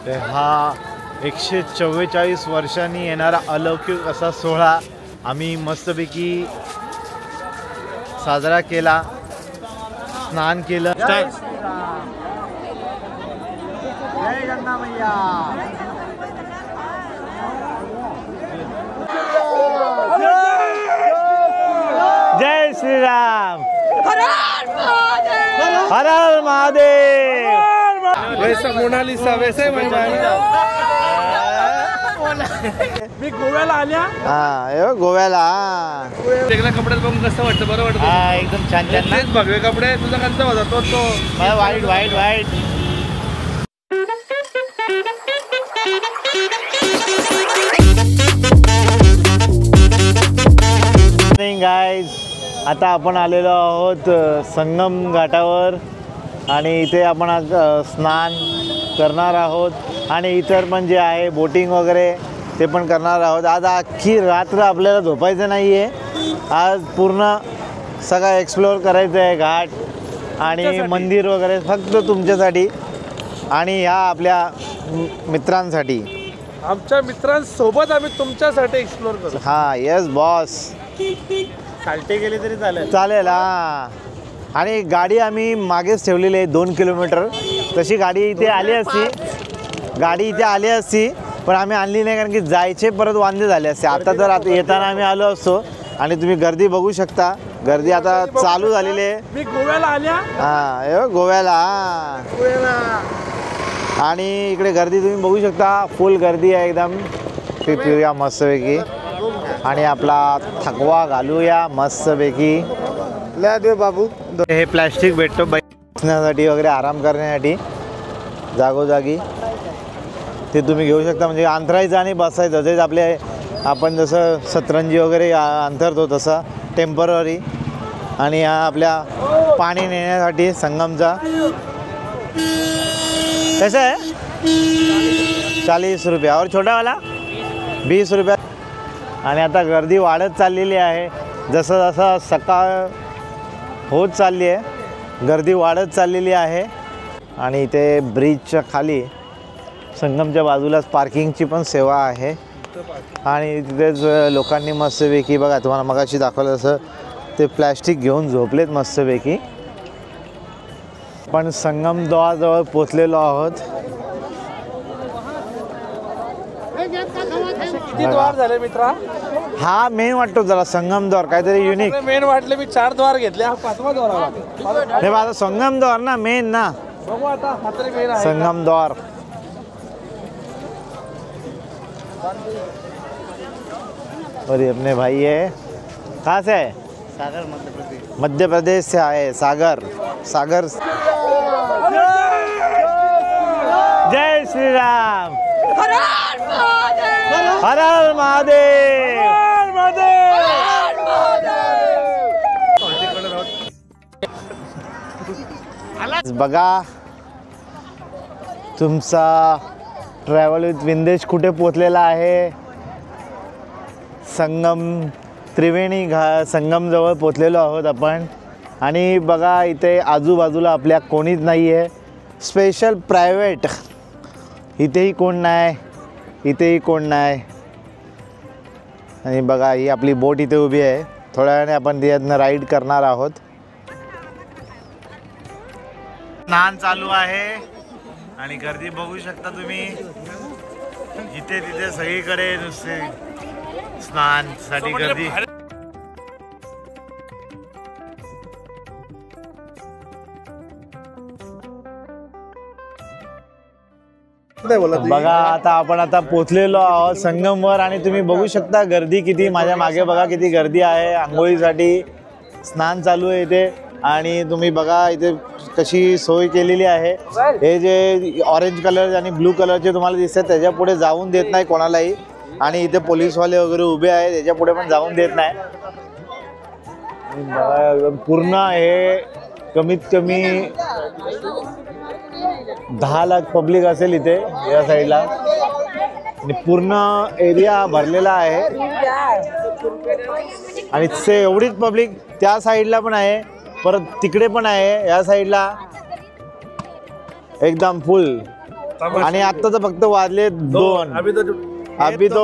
हा 144 वर्षांनी येणारा अलौकिक असा सोहळा आम्ही मस्तपैकी साजरा केला, स्नान केलं। जय गंगा मैया। जय श्री राम। हर हर महादेव। वैसा मोनालिसा वैसे मी गोव्याला आल्या। हा गोव्याला वेगळ्या कपड्यात बघून कसं वाटतं? बरं वाटतं? हा एकदम छान छान ना। भगवे कपडे तुझा कोणता होता? तो वाईट वाईट वाईट। गाईज आता आपण आलेलो आहोत संगम घाटावर आणि इथे आपण आज स्नान करणार आहोत आणि इतर पण जे आहे बोटिंग वगैरे ते पण करणार आहोत। आज अख्खी रात्र आपल्याला झोपायचं नाही आहे, आज पूर्ण सगळं एक्सप्लोअर करायचं आहे, घाट आणि मंदिर वगैरे फक्त तुमच्यासाठी आणि ह्या आपल्या मित्रांसाठी। आमच्या मित्रांसोबत आम्ही तुमच्यासाठी एक्सप्लोअर करू। हां येस बॉस। चालते गेले तरी चालेल चालेल। हां आणि गाडी आम्ही मागेच ठेवलेली आहे 2 किलोमीटर, तशी गाडी इथे आली असती पण आम्ही आणली नाही कारण की जायचे परत वांदे झाले असते। आता येताना आम्ही आलो असतो आणि तुम्ही गर्दी बघू शकता, गर्दी आता चालू झालेली आहे। मी गोव्याला आल्या। हां गोव्याला आणि इकडे गर्दी तुम्ही बघू शकता, फुल गर्दी आहे एकदम। पिऊया मस्तपैकी आणि आपला थकवा घालूया मस्तपैकी। ल्या दे बाबू। हे प्लॅस्टिक भेटतो बसण्यासाठी वगैरे, आराम करण्यासाठी जागोजागी, ते तुम्ही घेऊ शकता। म्हणजे अंथरायचं आणि बसायचं, तेच आपले आपण जसं सतरंजी वगैरे अंथरतो तसं टेम्पररी। आणि हा आपल्या पाणी नेण्यासाठी संगमचा कैसा है 40 रुपये और छोटा वाला 20 रुपये। आणि आता गर्दी वाढत चाललेली आहे, जसं जसं सकाळ होत चालली आहे गर्दी वाढत चाललेली आहे। आणि इथे ब्रिजच्या खाली संगमच्या बाजूलाच पार्किंगची पण सेवा आहे आणि तिथेच लोकांनी मस्तपैकी बघा, तुम्हाला मगाशी दाखवलं तसं ते प्लॅस्टिक घेऊन झोपलेत मस्तपैकी। पण संगम द्वाराजवळ पोचलेलो आहोत। किती द्वार झाले मित्रा? हा मेन वाटतो जरा संगम द्वार, काहीतरी युनिक मेन वाटले। मी 4 द्वार घेतले, हा 5वा द्वार आला। हे माझा संगम द्वार ना मेन ना, बघू आता हा तरी मेन आहे संगम द्वार। और ये अपने भाई है, कहाँ से है? सागर मध्य प्रदेश से आए। सागर जय श्री राम। हर हर महादेव। बघा तुमचा ट्रॅव्हल विथ विंदेश कुठे पोचलेला आहे। त्रिवेणी संगम जवळ पोचलेलो आहोत आपण। आणि बघा इथे आजूबाजूला आपल्या कोणीच नाही आहे, स्पेशल प्रायव्हेट। इथेही कोण नाही, इथेही कोण नाही। आणि बघा ही आपली बोट इथे उभी आहे, थोड्या वेळाने आपण त्यातनं राईड करणार आहोत। स्नान चालू आहे आणि गर्दी बघू शकता तुम्ही, इथे तिथे सगळीकडे नुसते स्नान साठी गर्दी। बघा आता आपण पोचलेलो आहोत संगमवर आणि तुम्ही बघू शकता गर्दी किती, माझ्या मागे बघा किती गर्दी आहे। आंघोळीसाठी स्नान चालू आहे इथे आणि तुम्ही बघा इथे कशी सोय केलेली आहे। हे जे ऑरेंज कलर आणि ब्लू कलरचे तुम्हाला दिसतात त्याच्या पुढे जाऊन देत नाही कोणालाही, आणि इथे पोलीसवाले वगैरे उभे आहेत त्याच्या पुढे पण जाऊन देत नाही। पूर्ण हे कमीत कमी 10 लाख पब्लिक असेल इथे या साईडला आणि पूर्ण एरिया भरलेला आहे। आणि एवढीच पब्लिक त्या साईडला पण आहे, परत तिकडे पण आहे, या साईडला एकदम फुल आणि आता तर फक्त वाजले 2. अभी तो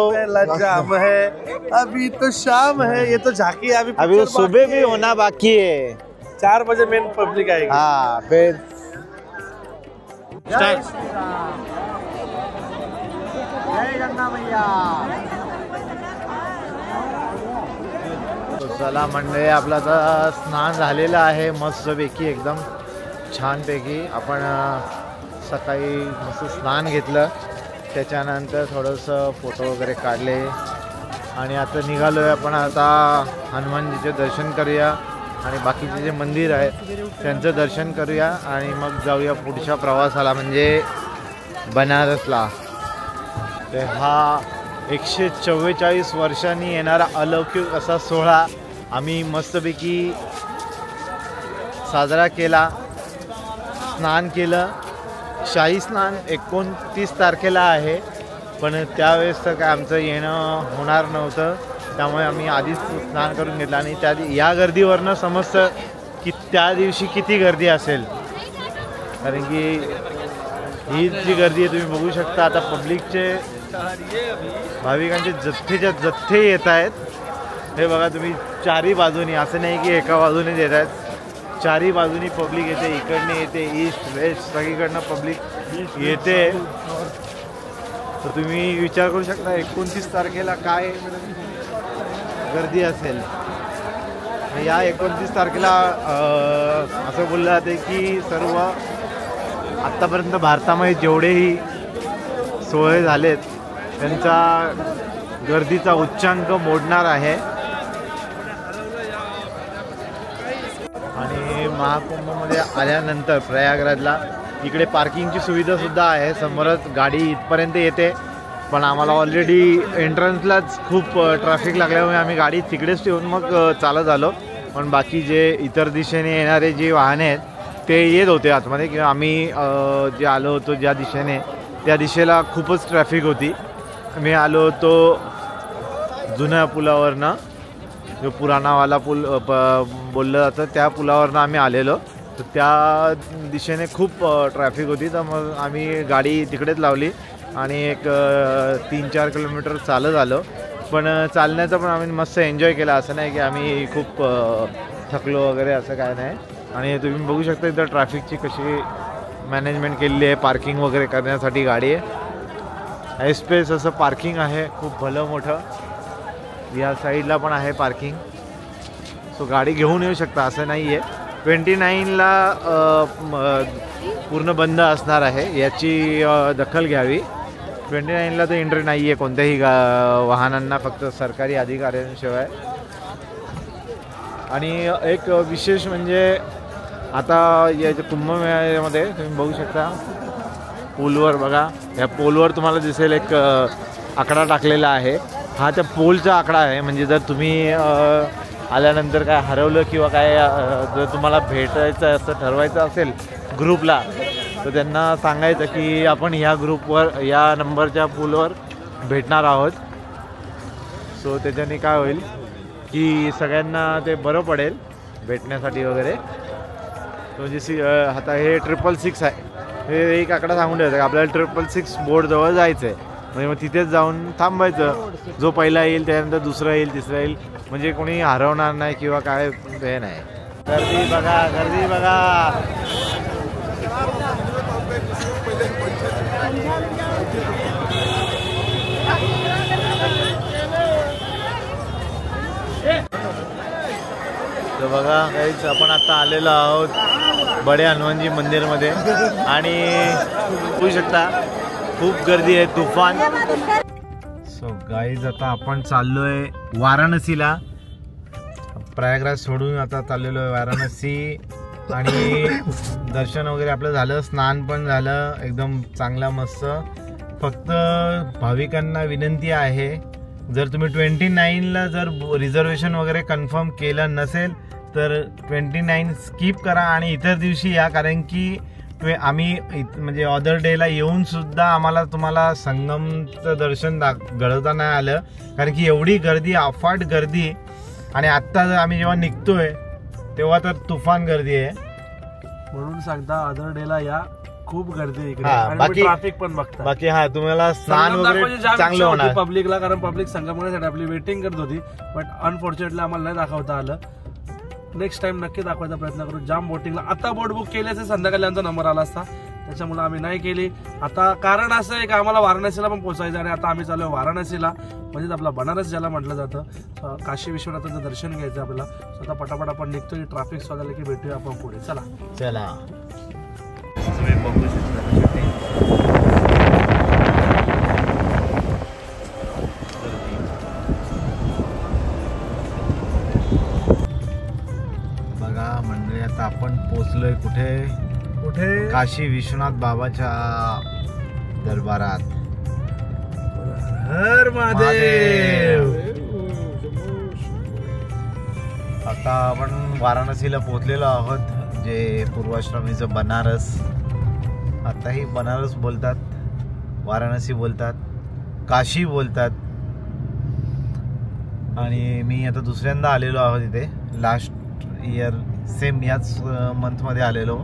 शाम है, अभी तो शाम है, ये तो झांकी है, अभी तो सुबह भी होना बाकी है. 4 बजे मेन पब्लिक आएगी. हाँ फिर चला मंडळी, आपला आता स्नान झालेलं आहे मस्तपैकी, एकदम छानपैकी. आपण सकाळी मस्त स्नान घेतलं, त्याच्यानंतर थोडंसं फोटो वगैरे काढले आणि आता निघालो आहे आपण. आता हनुमानजीचे दर्शन करूया आणि बाकीचे जे मंदिर आहेत त्यांचं दर्शन करूया आणि मग जाऊया पुढच्या प्रवासाला, म्हणजे बनारसला. तर हा 144 वर्षांनी येणारा अलौकिक असा सोहळा आम्ही मस्तपैकी साजरा केला. स्नान केलं, शाही स्नान 29 तारखेला आहे, पण त्यावेळेस तर काय आमचं येणं होणार नव्हतं, त्यामुळे आम्ही आधीच स्नान करून घेतलं. आणि त्या या गर्दीवरनं समजतं की त्या दिवशी किती गर्दी असेल, कारण की ही जी गर्दी आहे तुम्ही बघू शकता. आता पब्लिकचे भाविकांचे जथ्थेच्या जथ्थे येत आहेत. हे बघा तुम्ही, चारही बाजूनी, असं नाही की एका बाजूनेच येत आहेत, चारही बाजूनी पब्लिक येते, इकडने येते, ईस्ट वेस्ट सगळीकडनं पब्लिक येते. तर तुम्ही विचार करू शकता 29 तारखेला काय गर्दी असेल. या 29 तारखेला असं बोललं जाते की सर्व आत्तापर्यंत भारतामध्ये जेवढेही सोहळे झालेत त्यांचा गर्दीचा उच्चांक मोडणार आहे. आणि महाकुंभमध्ये आल्यानंतर प्रयागराजला इकडे पार्किंगची सुविधासुद्धा आहे, समोरच गाडी इथपर्यंत येते, पण आम्हाला ऑलरेडी एंट्रन्सलाच खूप ट्रॅफिक लागल्यामुळे आम्ही गाडी तिकडेच ठेवून मग चालत आलो. पण बाकी जे इतर दिशेने येणारे जे वाहने आहेत ते येत होते आतमध्ये, किंवा आम्ही जे आलो होतो ज्या दिशेने त्या दिशेला खूपच ट्रॅफिक होती. मी आलो होतो जुन्या पुलावरनं, जो पुराणावाला पूल बोललं जातं त्या पुलावरनं आम्ही आलेलो. तर त्या दिशेने खूप ट्रॅफिक होती, तर मग आम्ही गाडी तिकडेच लावली आणि एक 3-4 किलोमीटर चालत आलो. पण चालण्याचा पण आम्ही मस्त एन्जॉय केला, असं नाही की आम्ही खूप थकलो वगैरे, असं काय नाही. आणि तुम्ही बघू शकता इथं ट्रॅफिकची कशी मॅनेजमेंट केलेली आहे, पार्किंग वगैरे करण्यासाठी गाडी आहे. स्पेस असं पार्किंग आहे खूप भलं मोठं, या साईडला पण आहे पार्किंग, सो गाडी घेऊन येऊ शकता, असं नाही आहे. 29ला पूर्ण बंद असणार आहे, याची दखल घ्यावी. 29ला तर एंट्री नाही आहे कोणत्याही वाहनांना, फक्त सरकारी अधिकाऱ्यांशिवाय. आणि एक विशेष म्हणजे आता या कुंभमेळ्यामध्ये तुम्ही बघू शकता पूलवर, बघा या पोलवर तुम्हाला दिसेल एक आकडा टाकलेला आहे. हा त्या पोलचा आकडा आहे, म्हणजे जर तुम्ही आल्यानंतर काय हरवलं किंवा काय जर तुम्हाला भेटायचं असं ठरवायचं असेल ग्रुपला, तर त्यांना सांगायचं की आपण ह्या ग्रुपवर या नंबरच्या पूलवर भेटणार आहोत. सो त्याच्याने काय होईल की सगळ्यांना ते बरं पडेल भेटण्यासाठी वगैरे. म्हणजे आता हे 666 आहे, हे एक आकडा सांगून ठेवायचं आपल्याला 666 बोर्डजवळ जायचं आहे, म्हणजे मग तिथेच जाऊन थांबायचं. जो पहिला येईल त्यानंतर दुसरा येईल, तिसरा येईल, म्हणजे कोणी हरवणार नाही किंवा काय हे नाही. गर्दी बघा, गर्दी बघा. तर बघा काहीच, आपण आता आलेलो आहोत बडे हनुमानजी मंदिरमध्ये आणि बघू शकता खूप गर्दी आहे, तुफान. सो गाईज आता आपण चाललोय वाराणसीला, प्रयागराज सोडून आता चाललेलो आहे वाराणसी. आणि दर्शन वगैरे आपलं झालं, स्नान पण झालं एकदम चांगला मस्त. फक्त भाविकांना विनंती आहे, जर तुम्ही 29ला जर रिझर्वेशन वगैरे कन्फर्म केलं नसेल तर 29 स्किप करा आणि इतर दिवशी या, कारण की आम्ही म्हणजे अदर डेला येऊन सुद्धा आम्हाला तुम्हाला संगमचं दर्शन घडवता नाही आलं, कारण की एवढी गर्दी, अफाट गर्दी. आणि आत्ता आम्ही जेव्हा निघतोय तेव्हा तर तुफान गर्दी आहे. म्हणून सांगता अदर डेला या, खूप गर्दी आहे इकडे हा, आणि बाकी- ट्रॅफिक पण बघता. बाकी हा तुम्हाला स्नान वगैरे चांगलं होणार. पब्लिकला, कारण पब्लिक संगमनेरसाठी आपली वेटिंग करत होती, बट अनफॉर्च्युनेटली आम्हाला नाही दाखवता आलं. नेक्स्ट टाइम नक्की दाखवायचा प्रयत्न करू. जाम बोटिंगला आता बोट बुक केल्याचे संध्याकाळी आमचा नंबर आला असता, त्याच्यामुळे आम्ही नाही केली. आता कारण असं आहे की आम्हाला वाराणसीला पण पोहोचायचं आणि आता आम्ही चालू वाराणसीला, म्हणजेच आपला बनारस ज्याला म्हटलं जातं. काशी विश्वनाथाचं दर्शन घ्यायचं आपल्याला. स्वतः पटापट आपण निघतोय, ट्रॅफिक स्वतःला की भेटूया आपण पुढे. चला चला. तुम्ही बघू शकता बघा म्हणजे आता आपण पोचलोय कुठे? कुठे? काशी विश्वनाथ बाबाच्या दरबारात. हर महादेव. आता आपण वाराणसीला पोहोचलेलो आहोत, जे पूर्वाश्रमीचं बनारस. आताही बनारस बोलतात, वाराणसी बोलतात, काशी बोलतात. आणि मी आता दुसऱ्यांदा आलेलो आहोत इथे. लास्ट इयर सेम याच मंथमध्ये आलेलो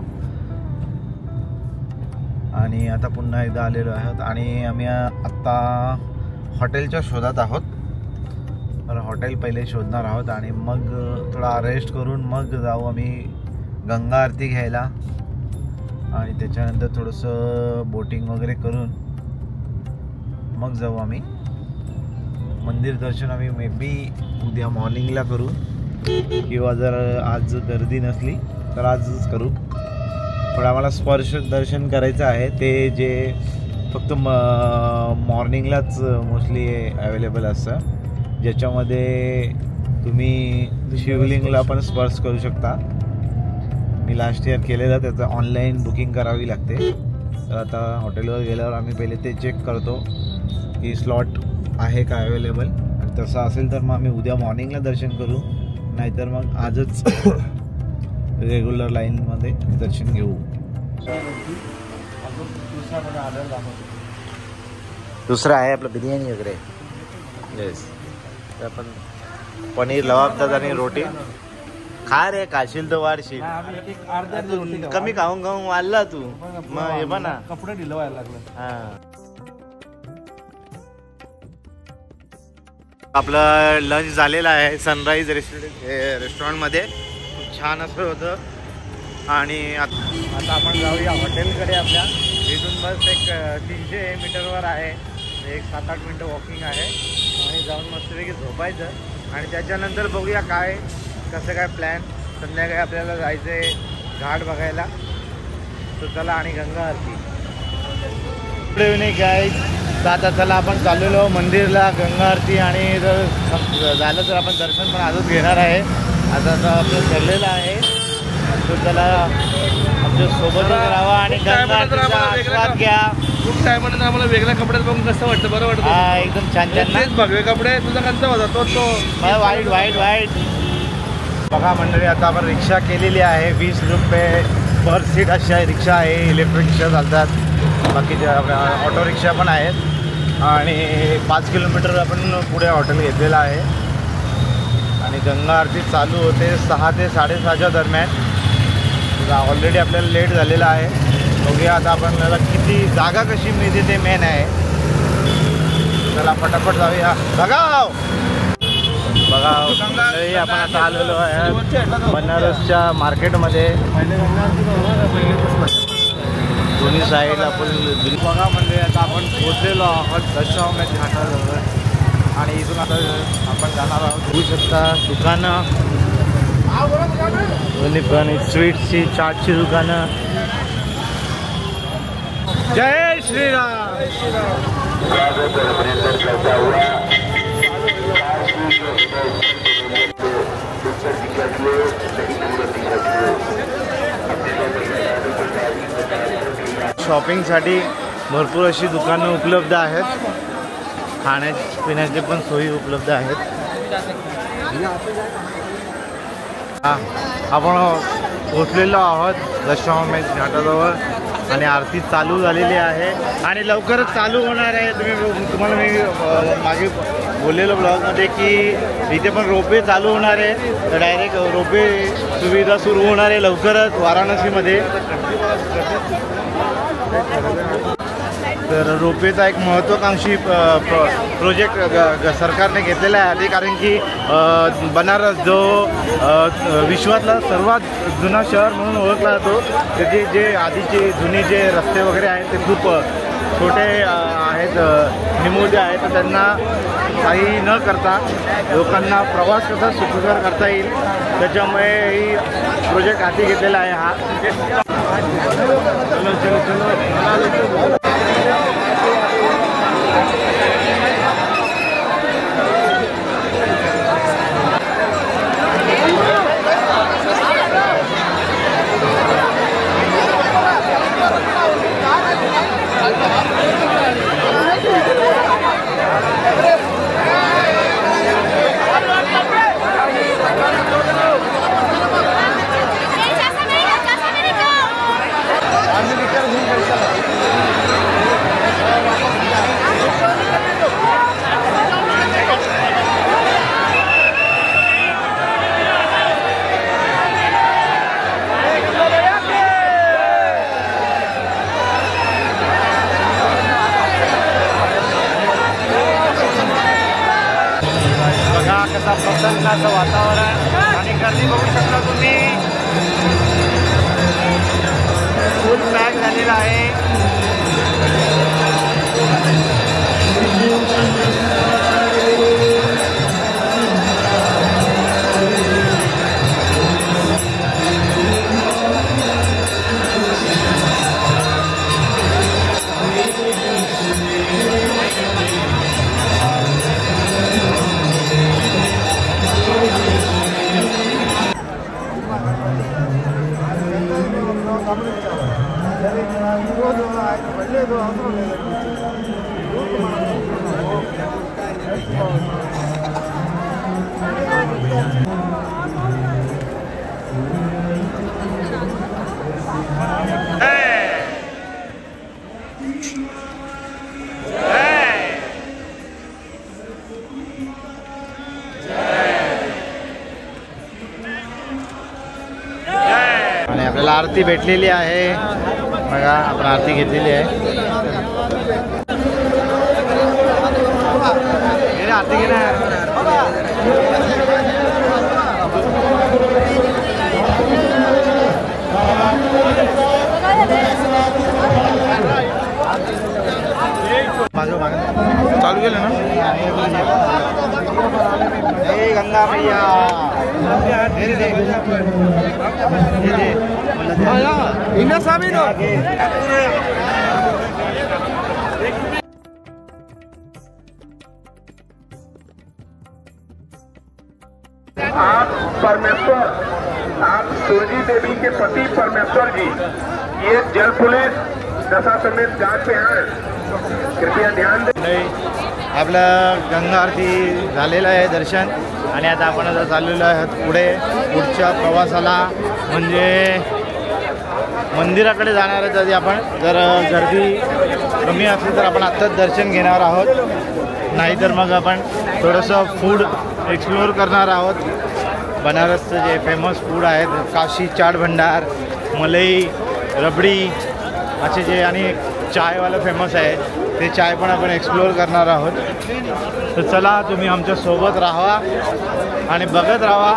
आणि आता पुन्हा एकदा आलेलो आहोत. आणि आम्ही आत्ता हॉटेलच्या शोधात आहोत. तर हॉटेल पहिले शोधणार आहोत आणि मग थोडा रेस्ट करून मग जाऊ आम्ही गंगा आरती घ्यायला. आणि त्याच्यानंतर थोडंसं बोटिंग वगैरे करून मग जाऊ आम्ही. मंदिर दर्शन आम्ही मे बी उद्या मॉर्निंगला करू, किंवा जर आज गर्दी नसली तर आजच करू. पण आम्हाला स्पर्श दर्शन करायचं आहे, ते जे फक्त मॉर्निंगलाच मोस्टली अवेलेबल असतं, ज्याच्यामध्ये तुम्ही शिवलिंगला पण स्पर्श करू शकता. मी लास्ट इयर केलेलं, त्याचं ऑनलाईन बुकिंग करावी लागते. तर आता हॉटेलवर गेल्यावर आम्ही पहिले ते चेक करतो की स्लॉट आहे का अवेलेबल. आणि तसं असेल तर मग आम्ही उद्या मॉर्निंगला दर्शन करू, नाहीतर मग आजच रेग्युलर लाईनमध्ये दर्शन घेऊ. दुसरं आहे आपलं बिर्याणी वगैरे. येस, आपण पनीर लवाबदार आणि रोटी खा रे. खाशील तर वाढशील. कमी खाऊन खाऊन वाढला तू. मग हे पण कपडे ढिलं व्हायला लागलं. हा. आपलं लंच झालेलं आहे सनराईज रेस्टॉरंटमध्ये. खूप छान असं होतं. आणि आता आपण जाऊया हॉटेलकडे आपल्या. इथून बस एक 300 मीटरवर आहे, एक 7-8 मिनटं वॉकिंग आहे. आणि जाऊन मस्तपैकी झोपायचं आणि त्याच्यानंतर बघूया काय कसं काय प्लॅन. संध्याकाळी आपल्याला जायचं आहे घाट बघायला. तर चला, आणि गंगा आरती. Good evening guys. तर आता चला आपण चाललेलो मंदिरला गंगा आरती. आणि जर झालं तर आपण दर्शन पण आजच घेणार आहे. आता आपलं ठरलेलं आहे. तर चला आमच्या सोबतच राहावा आणि गंगा आरतीचा आस्वाद घ्या. खूप टायमानंतर आम्हाला वेगळ्या कपड्यात बघून कसं वाटतं? बरं वाटतं. हा, एकदम छान छान. तेच भगवे कपडे. तुझा कोणता होता? तो वाईट वाईट वाईट. बघा मंडळी, आता आपण रिक्षा केलेली आहे. 20 रुपये पर सीट अशी आहे रिक्षा आहे. इलेक्ट्रिक रिक्षा चालतात, बाकीच्या ऑटो रिक्षा पण आहेत. आणि 5 किलोमीटर आपण पुढे हॉटेल घेतलेलं आहे. आणि गंगा आरती चालू होते 6 ते 6:30च्या दरम्यान. ऑलरेडी आपल्याला लेट झालेला आहे. बघूया आता आपल्याला किती जागा कशी मिळते ते मेन आहे. चला फटाफट जाऊया. बघा आपण आता आलेलो आहे बनारसच्या मार्केटमध्ये. दोन्ही साईडला आपण बघा म्हणजे आता आपण पोचलेलो आहोत दशावमेध घाटाजवळ. आणि इथून आता आपण जाणार आहोत. बघू शकता दुकानं, दोन्ही पण स्वीट्सची, चाटची दुकानं. जय श्रीराम. शॉपिंगसाठी भरपूर अशी दुकानं उपलब्ध आहेत. खाण्यापिण्याचे पण सोयी उपलब्ध आहेत. आपण पोचलेलो आहोत दशावमेध घाटाजवळ. आणि आरती चालू झालेली आहे आणि लवकरच चालू होणार आहे. तुम्हाला मी मागे बोललेलो ब्लॉगमध्ये की इथे पण रोपवे चालू होणार आहे. तर डायरेक्ट रोपवे सुविधा सुरू होणार आहे लवकरच वाराणसीमध्ये. तर रोपवेचा एक महत्त्वाकांक्षी प्रोजेक्ट सरकारने घेतलेला आहे आधी, कारण की बनारस जो विश्वातला सर्वात जुना शहर म्हणून ओळखला जातो, त्याचे जे आधीचे जुने जे रस्ते वगैरे आहेत ते खूप छोटे आहेत, निमुळते आहेत. तर त्यांना काही न करता लोकांना प्रवास कसा सुखकर करता येईल त्याच्यामुळे ही प्रोजेक्ट हाती घेतलेला आहे हा. चलो चलो चलो. कसा प्रसन्नाचं वातावरण आणि गर्दी बघू शकता तुम्ही, फुल पॅक झालेला आहे. आणि आपल्याला आरती भेटलेली आहे बघा, आपण आरती घेतलेली आहे. आरती घेणार चालू केलं ना. हे गंगा मैया आप परमेश्वर, आप सूर्य देवी के पति परमेश्वर जी, ये जल पुलिस दशा समेत जांच पे हैं, कृपया ध्यान दें. आपलं गंगा आरती झालेलं आहे दर्शन, आणि आता आपण आता चाललेलो आहोत पुढच्या प्रवासाला, म्हणजे मंदिराकडे जाणार आहे. तरी आपण जर गर्दी कमी असली तर आपण आत्ताच दर्शन घेणार आहोत, नाहीतर मग आपण थोडंसं फूड एक्सप्लोअर करणार आहोत. बनारसचं जे फेमस फूड आहेत, काशी चाट भंडार, मलई, रबडी असे जे, आणि चायवालं फेमस आहे ते चाय पण आपण एक्सप्लोअर करणार आहोत. तर चला, तुम्ही आमच्या सोबत राहा आणि बघत राहा.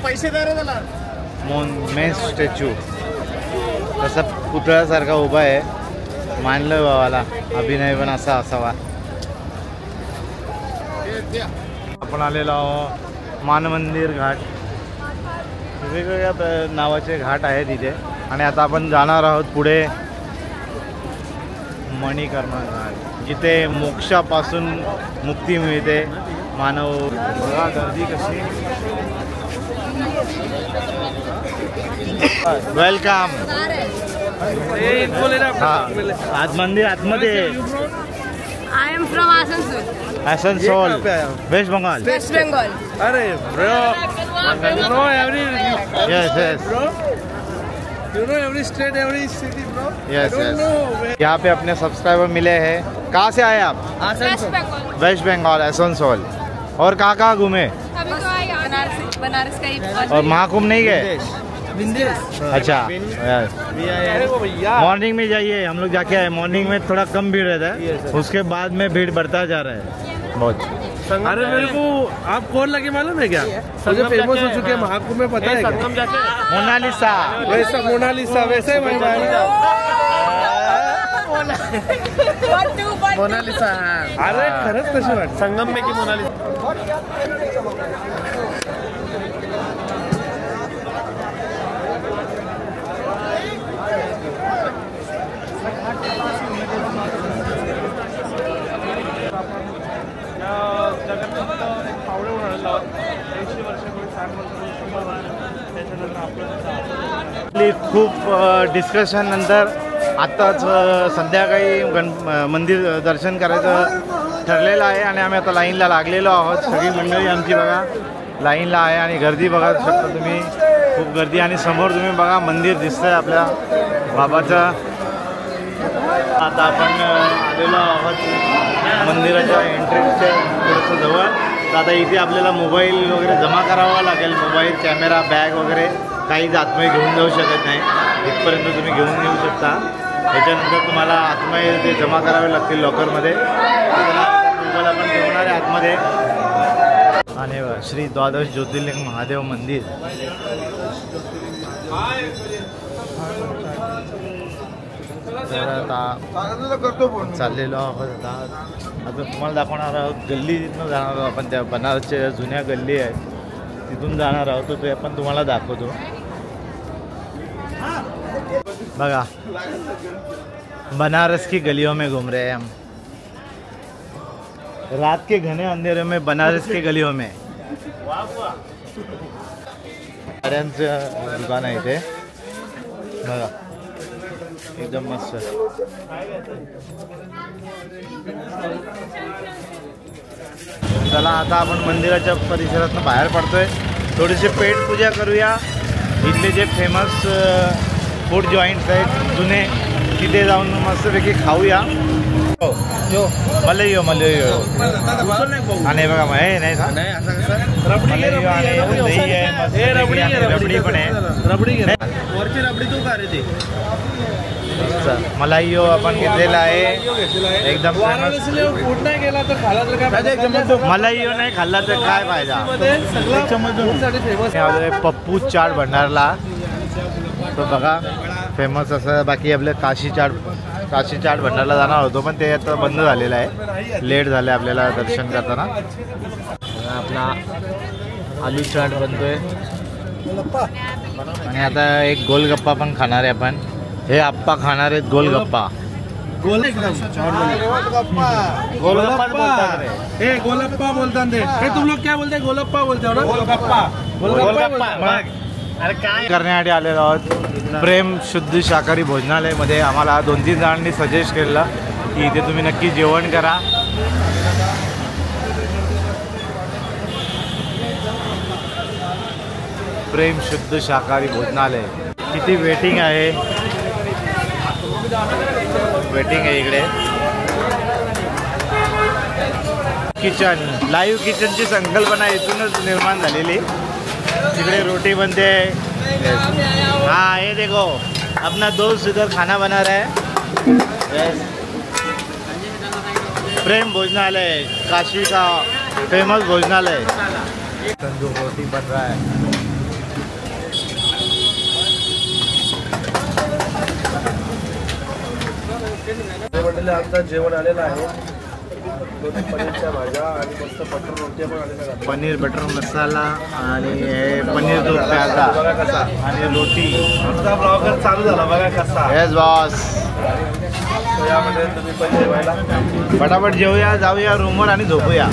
पैसे मेन स्टॅच्यू तसा पुतळ्यासारखा उभा आहे, मानलं बाबाला, अभिनय पण असा असावा. आपण आलेलो आहोत मानमंदिर घाट, वेगवेगळ्या नावाचे घाट आहेत इथे. आणि आता आपण जाणार आहोत पुढे मणिकर्णा घाट, जिथे मोक्षापासून मुक्ती मिळते. मानव बघा गर्दी कशी. वेलकम. हा आज मंदिर आतमध्ये. I am from Asansol. Asansol, West Bengal. West Bengal. अरे bro, you know every Yes, yes. bro, you know every state, every city, bro. Yes, I don't yes. know where. यहाँ पे अपने सब्सक्राइबर मिले हैं. कहाँ से आए आप? West Bengal. West Bengal, Asansol. और कहाँ घूमे? अभी तो आए बनारस का ही. और महाकुंभ नहीं गए? अच्छा मॉर्निंग में जाइए, हम लोग जाके आए। मॉर्निंग में थोड़ा कम भीड़ रहता है, उसके बाद में भीड़ बढ़ता जा रहा है बहुत। अरे मेरे को आप कौन लगे मालूम है क्या? मुझे फेमस हो चुके हैं महाकुंभ में, पता है क्या? मोनालिसा, वैसा मोनालिसा वैसे ही भाई मोनालिसा अरे खरंच तशी वाटत संगम पैकी मोनालिसा. खूप डिस्कशन नंतर आत्ताच संध्याकाळी मंदिर दर्शन करायचं ठरलेलं आहे आणि आम्ही आता लाईनला लागलेलो आहोत. सगळी मंडळी आमची बघा लाईनला आहे आणि गर्दी बघा शकता तुम्ही, खूप गर्दी. आणि समोर तुम्ही बघा मंदिर दिसतंय आपल्या बाबाचं. आता आपण आलेलो आहोत मंदिराच्या एंट्रन्सच्या थोडंसं जवळ. तर आता इथे आपल्याला मोबाईल वगैरे जमा करावा लागेल. मोबाईल, कॅमेरा, बॅग वगैरे काहीच आतमध्ये घेऊन जाऊ शकत नाही. इथपर्यंत तुम्ही घेऊन येऊ शकता. त्याच्यानंतर तुम्हाला आतमध्ये ते जमा करावे लागतील लॉकरमध्ये. मोबाईल आपण ठेवणार आहे आतमध्ये. आणि श्री द्वादश ज्योतिर्लिंग महादेव मंदिर. तर आता चाललेलो आहोत. आता तुम्हाला दाखवणार आहोत गल्ली. तिथून जाणार आहोत आपण, त्या बनारसच्या जुन्या गल्ली आहेत तिथून जाणार आहोत. ते आपण तुम्हाला दाखवतो. बघा बनारस की गलियों में घूम रहे हैं हम, रात के घने अंधेरे में बनारस के गलियों में. साड्यांचं दुकान आहे इथे बघा, एकदम मस्त. चला आता आपण मंदिराच्या परिसरातून बाहेर पडतोय. थोडीशी पेट पूजा करूया. इथले जे फेमस फूड जॉईंट्स आहेत जुने, तिथे जाऊन मस्तपैकी खाऊया. हो मलईयो मलईयो आणि बघा हे नाही मलईयो आणि दही आहे, रबडी पण आहे. रबडी वरची रबडी तू का रे ते मलाईयो आपण घेतलेला आहे. एकदम फूड नाही गेला तर खाला तर काय, मलाईयो नाही खाल्ला तर काय फायदा. फेमस पप्पू चाट भंडारला तो बघा फेमस असं. बाकी आपलं काशी चाट भंडारला जाणार होतो पण ते आता बंद झालेलं आहे. लेट झालं आपल्याला दर्शन करताना. आपला आलू चाट बनतोय आणि आता एक गोलगप्पा पण खाणार आहे आपण. हे आप्पा खाणार आहेत गोलगप्पा. गोलगप्पा बोलतात ते. तुम लोग क्या बोलते? गोलगप्पा बोलते हो ना? गोलगप्पा अरे काय करण्यासाठी आलेलो आहोत प्रेम शुद्ध शाकाहारी भोजनालयमध्ये. आम्हाला 2-3 जणांनी सजेस्ट केलं की इथे तुम्ही नक्की जेवण करा. प्रेम शुद्ध शाकाहारी भोजनालय. किती वेटिंग आहे, वेटिंग आहे इकडे. किचन, लाईव्ह किचनची संकल्पना इथूनच निर्माण झालेली. तिकडे रोटी बनते. हाँ ये देखो अपना दोस्त इधर खाना बना रहा है. प्रेम भोजनालय, काशी का फेमस भोजनालय. तंदूर रोटी बन रहा है. आता जेवण आलेलं आहे. पनीरच्या भाज्या आणि मस्त बटर रोट्या पण आलेल्या आहेत. पनीर बटर मसाला आणि हे पनीर दूध प्याजा आणि रोटी. आमचा ब्लॉगर चालू झाला बघा कसा. Yes boss. यामध्ये तुम्ही पण जेवायला फटाफट जेवूया, जाऊया रूमवर आणि झोपूया.